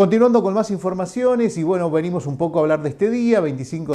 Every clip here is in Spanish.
Continuando con más informaciones y bueno, venimos un poco a hablar de este día, 25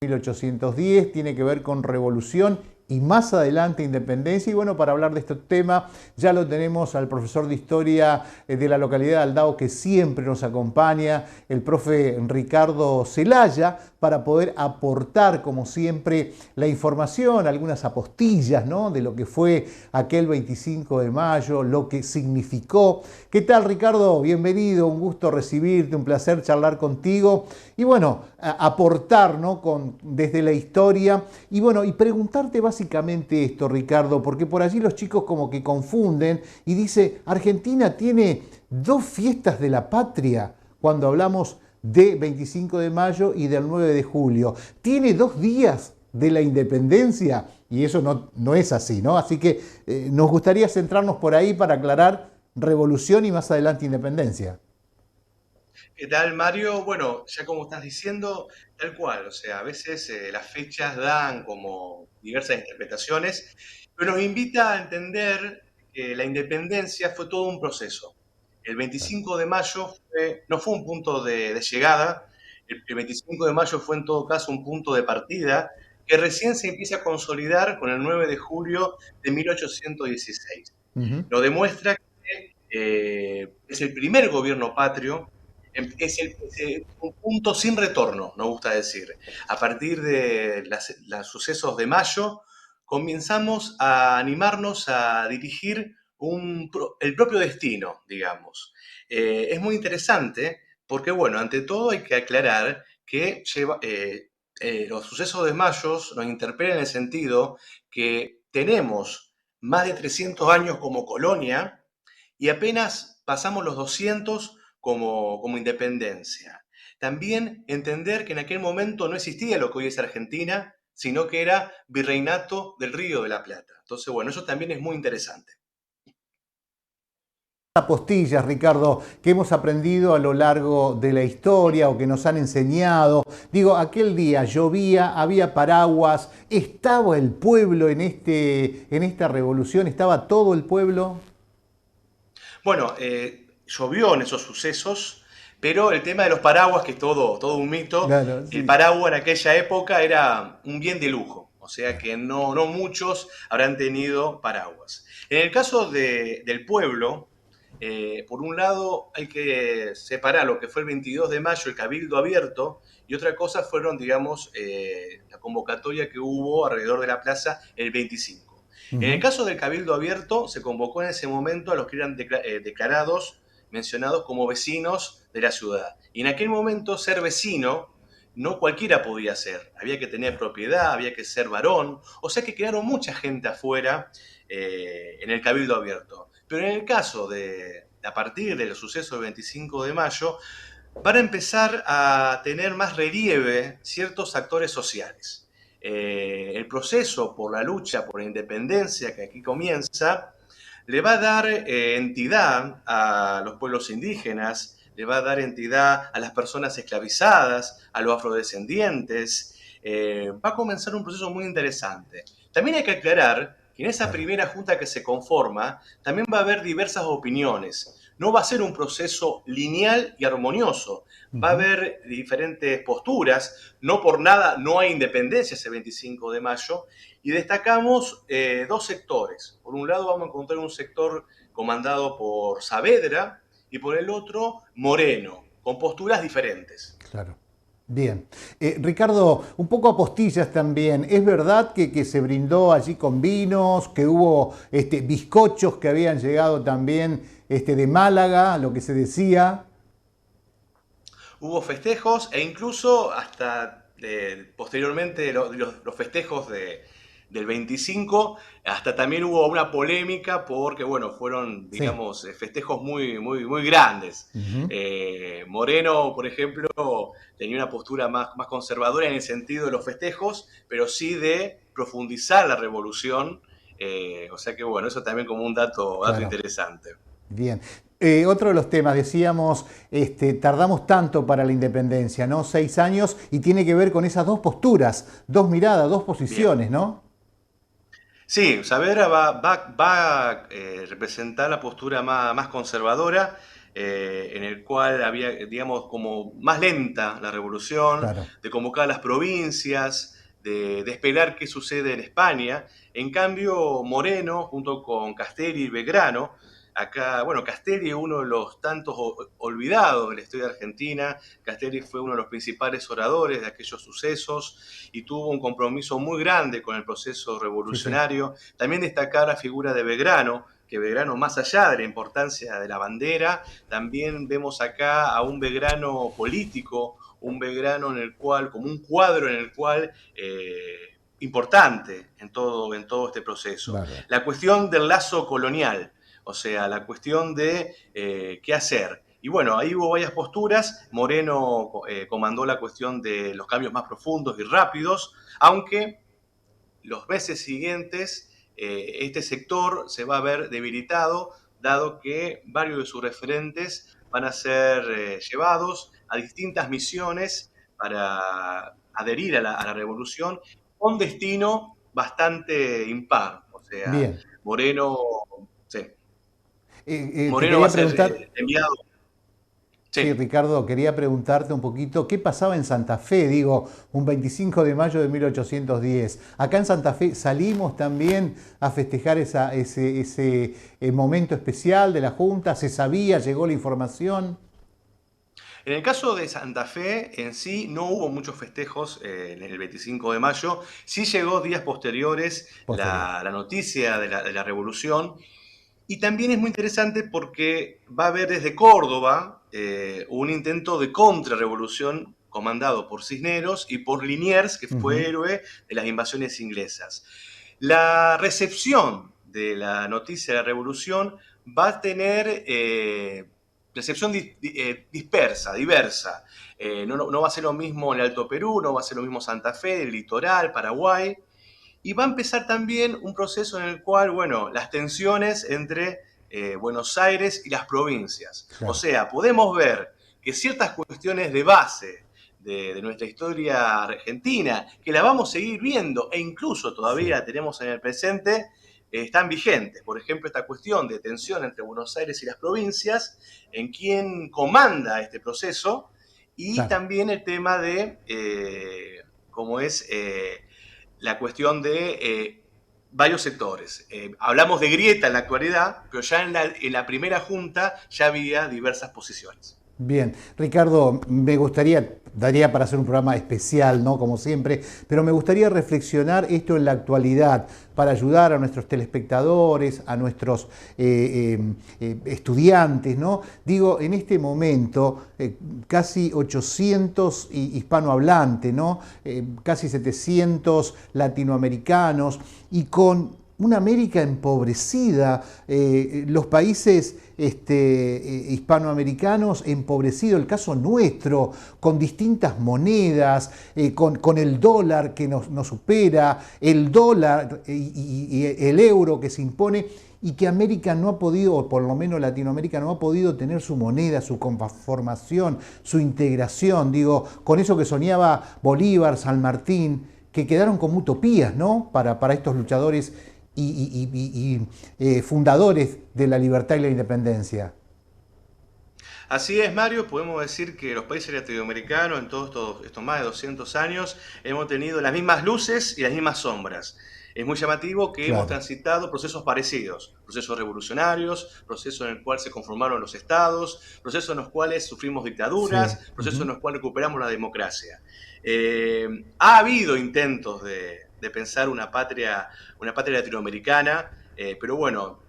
de 1810, tiene que ver con revolución y más adelante independencia. Y bueno, para hablar de este tema ya lo tenemos al profesor de historia de la localidad de Aldao, que siempre nos acompaña, el profe Ricardo Celaya, para poder aportar, como siempre, la información, algunas apostillas, ¿no?, de lo que fue aquel 25 de mayo, lo que significó. ¿Qué tal, Ricardo? Bienvenido, un gusto recibirte, un placer charlar contigo y bueno, aportar, ¿no?, desde la historia y bueno, y preguntarte básicamente esto, Ricardo, porque por allí los chicos como que confunden y dice, Argentina tiene dos fiestas de la patria cuando hablamos de 25 de mayo y del 9 de julio. Tiene 2 días de la independencia y eso no es así, ¿no? Así que nos gustaría centrarnos por ahí para aclarar revolución y más adelante independencia. ¿Qué tal, Mario? Bueno, ya como estás diciendo, tal cual, o sea, a veces las fechas dan como diversas interpretaciones, pero nos invita a entender que la independencia fue todo un proceso. El 25 de mayo no fue un punto de llegada, el 25 de mayo fue en todo caso un punto de partida que recién se empieza a consolidar con el 9 de julio de 1816. Ujú. Lo demuestra que es el primer gobierno patrio, es un punto sin retorno, nos gusta decir. A partir de los sucesos de mayo, comenzamos a animarnos a dirigir el propio destino, digamos. Es muy interesante porque, bueno, ante todo hay que aclarar que los sucesos de mayo nos interpelan en el sentido que tenemos más de 300 años como colonia y apenas pasamos los 200 como independencia. También entender que en aquel momento no existía lo que hoy es Argentina, sino que era virreinato del Río de la Plata. Entonces, bueno, eso también es muy interesante. Apostillas, Ricardo, que hemos aprendido a lo largo de la historia o que nos han enseñado. Digo, aquel día llovía, había paraguas, estaba el pueblo en esta revolución, estaba todo el pueblo. Bueno, llovió en esos sucesos, pero el tema de los paraguas, que es todo un mito, Claro, el sí. paraguas en aquella época era un bien de lujo, o sea que no muchos habrán tenido paraguas. En el caso del pueblo, por un lado hay que separar lo que fue el 22 de mayo, el cabildo abierto, y otra cosa fueron, digamos, la convocatoria que hubo alrededor de la plaza el 25. En el Ujú. caso del cabildo abierto, se convocó en ese momento a los que eran declarados, mencionados como vecinos de la ciudad. Y en aquel momento ser vecino no cualquiera podía ser. Había que tener propiedad, había que ser varón. O sea que quedaron mucha gente afuera en el cabildo abierto. Pero en el caso a partir de los sucesos del 25 de mayo, van a empezar a tener más relieve ciertos actores sociales. El proceso por la lucha por la independencia que aquí comienza le va a dar entidad a los pueblos indígenas, le va a dar entidad a las personas esclavizadas, a los afrodescendientes. Va a comenzar un proceso muy interesante. También hay que aclarar que en esa Claro. primera junta que se conforma, también va a haber diversas opiniones. No va a ser un proceso lineal y armonioso. Va a Ujú. haber diferentes posturas. No por nada no hay independencia ese 25 de mayo. Y destacamos dos sectores. Por un lado vamos a encontrar un sector comandado por Saavedra y por el otro Moreno, con posturas diferentes. Claro. Bien. Ricardo, un poco apostillas también. ¿Es verdad que se brindó allí con vinos, que hubo bizcochos que habían llegado también de Málaga, lo que se decía? Hubo festejos e incluso hasta posteriormente los festejos del 25, hasta también hubo una polémica porque, bueno, fueron, Sí. digamos, festejos muy grandes. Ujú. Moreno, por ejemplo, tenía una postura más conservadora en el sentido de los festejos, pero sí de profundizar la revolución. O sea que, bueno, eso también como un dato Claro. interesante. Bien. Otro de los temas, decíamos, tardamos tanto para la independencia, ¿no? 6 años y tiene que ver con esas dos posturas, dos miradas, dos Bien. posiciones, ¿no? Sí, Saavedra va a representar la postura más conservadora. en el cual había, digamos, como más lenta la revolución, Claro. de convocar a las provincias, de esperar qué sucede en España. En cambio, Moreno, junto con Castelli y Belgrano, acá, bueno, Castelli es uno de los tantos olvidados de la historia argentina. Castelli fue uno de los principales oradores de aquellos sucesos y tuvo un compromiso muy grande con el proceso Sí, sí. revolucionario. También destacar la figura de Belgrano, que Belgrano, más allá de la importancia de la bandera, también vemos acá a un Belgrano político, un Belgrano en el cual, como un cuadro en el cual importante en todo este proceso. Bárbaro. La cuestión del lazo colonial, o sea, la cuestión de qué hacer. Y bueno, ahí hubo varias posturas. Moreno comandó la cuestión de los cambios más profundos y rápidos, aunque los meses siguientes este sector se va a ver debilitado, dado que varios de sus referentes van a ser llevados a distintas misiones para adherir a la revolución con destino bastante impar. O sea, Bien. Moreno, sí, Te Moreno va quería a ser preguntar, enviado. sí, Sí. Ricardo, quería preguntarte un poquito qué pasaba en Santa Fe, digo, un 25 de mayo de 1810. Acá en Santa Fe salimos también a festejar ese momento especial de la Junta, se sabía, llegó la información. En el caso de Santa Fe, en sí no hubo muchos festejos en el 25 de mayo, sí llegó días posteriores Posterior. la noticia de la revolución, y también es muy interesante porque va a haber desde Córdoba un intento de contrarrevolución comandado por Cisneros y por Liniers, que fue Ujú. héroe de las invasiones inglesas. La recepción de la noticia de la revolución va a tener recepción dispersa, diversa. No va a ser lo mismo en el Alto Perú, no va a ser lo mismo Santa Fe, el litoral, Paraguay. Y va a empezar también un proceso en el cual, bueno, las tensiones entre Buenos Aires y las provincias. O Claro. sea, podemos ver que ciertas cuestiones de base de nuestra historia argentina, que la vamos a seguir viendo e incluso todavía Sí. la tenemos en el presente, están vigentes. Por ejemplo, esta cuestión de tensión entre Buenos Aires y las provincias, en quién comanda este proceso, y Claro. también el tema de cómo es la cuestión de varios sectores. Hablamos de grieta en la actualidad, pero ya en la primera junta ya había diversas posiciones. Bien, Ricardo, me gustaría, daría para hacer un programa especial, ¿no? Como siempre, pero me gustaría reflexionar esto en la actualidad para ayudar a nuestros telespectadores, a nuestros estudiantes, ¿no? Digo, en este momento, casi 800 hispanohablantes, ¿no? Casi 700 latinoamericanos y con una América empobrecida, los países hispanoamericanos empobrecidos, el caso nuestro, con distintas monedas, con el dólar que nos supera, el dólar y el euro que se impone, y que América no ha podido, o por lo menos Latinoamérica no ha podido tener su moneda, su conformación, su integración, digo, con eso que soñaba Bolívar, San Martín, que quedaron como utopías, ¿no? Para estos luchadores y fundadores de la libertad y la independencia. Así es, Mario, podemos decir que los países latinoamericanos en todos estos más de 200 años hemos tenido las mismas luces y las mismas sombras. Es muy llamativo que hemos Claro. transitado procesos parecidos, procesos revolucionarios, procesos en el cual se conformaron los estados, procesos en los cuales sufrimos Sí. dictaduras, procesos en Ujú. los cuales recuperamos la democracia. Ha habido intentos de pensar una patria latinoamericana, pero bueno,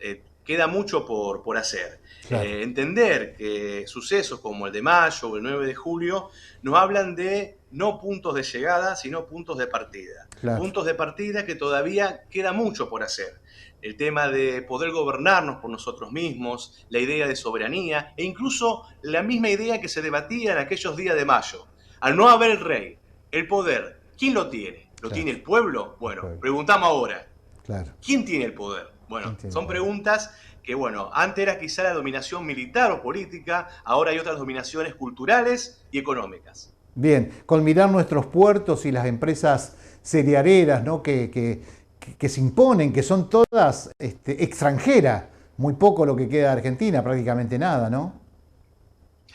queda mucho por hacer. Claro. Entender que sucesos como el de mayo o el 9 de julio nos hablan de no puntos de llegada, sino puntos de partida. Claro. Puntos de partida que todavía queda mucho por hacer. El tema de poder gobernarnos por nosotros mismos, la idea de soberanía e incluso la misma idea que se debatía en aquellos días de mayo. Al no haber el rey, el poder, ¿quién lo tiene? ¿Lo Claro. tiene el pueblo? Bueno, Pueblo. preguntamos ahora, Claro. ¿quién tiene el poder? Bueno, ¿Quién tiene son poder? preguntas que, bueno, antes era quizá la dominación militar o política, ahora hay otras dominaciones culturales y económicas. Bien, con mirar nuestros puertos y las empresas cerealeras, ¿no? Que se imponen, que son todas extranjeras, muy poco lo que queda de Argentina, prácticamente nada, ¿no?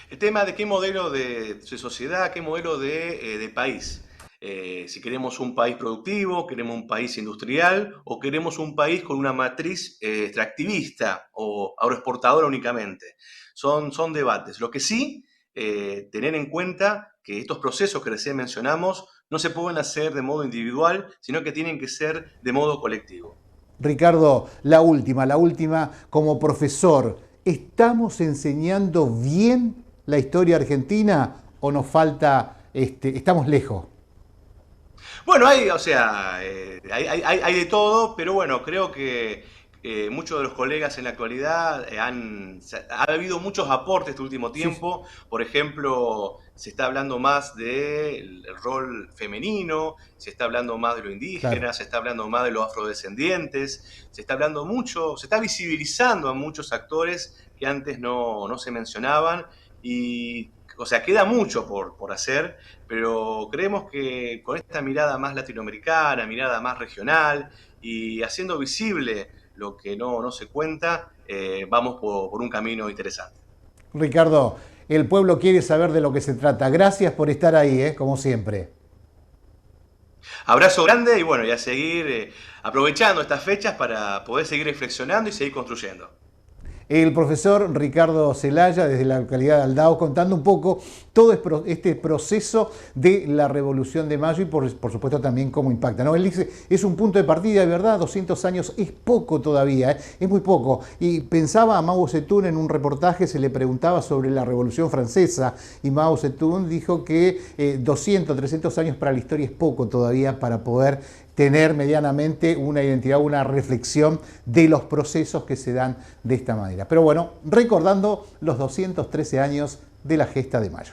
El tema de qué modelo de sociedad, qué modelo de país. Si queremos un país productivo, queremos un país industrial o queremos un país con una matriz extractivista o agroexportadora únicamente. Son debates. Lo que sí, tener en cuenta que estos procesos que recién mencionamos no se pueden hacer de modo individual, sino que tienen que ser de modo colectivo. Ricardo, la última, como profesor, ¿estamos enseñando bien la historia argentina o nos falta, estamos lejos? Bueno, hay, o sea, hay de todo, pero bueno, creo que muchos de los colegas en la actualidad ha habido muchos aportes este último Sí, tiempo. Por ejemplo, se está hablando más del rol femenino, se está hablando más de lo claro. indígena, se está hablando más de los afrodescendientes, se está hablando mucho, se está visibilizando a muchos actores que antes no se mencionaban y, o sea, queda mucho por hacer, pero creemos que con esta mirada más latinoamericana, mirada más regional y haciendo visible lo que no se cuenta, vamos por un camino interesante. Ricardo, el pueblo quiere saber de lo que se trata. Gracias por estar ahí, como siempre. Abrazo grande y bueno, y a seguir aprovechando estas fechas para poder seguir reflexionando y seguir construyendo. El profesor Ricardo Celaya, desde la localidad de Aldao, contando un poco todo este proceso de la Revolución de Mayo y por supuesto también cómo impacta, ¿no? Él dice, es un punto de partida, de verdad, 200 años es poco todavía, es muy poco. Y pensaba a Mao Zedong en un reportaje, se le preguntaba sobre la Revolución Francesa y Mao Zedong dijo que 200, 300 años para la historia es poco todavía para poder tener medianamente una identidad, una reflexión de los procesos que se dan de esta manera. Pero bueno, recordando los 213 años de la gesta de Mayo.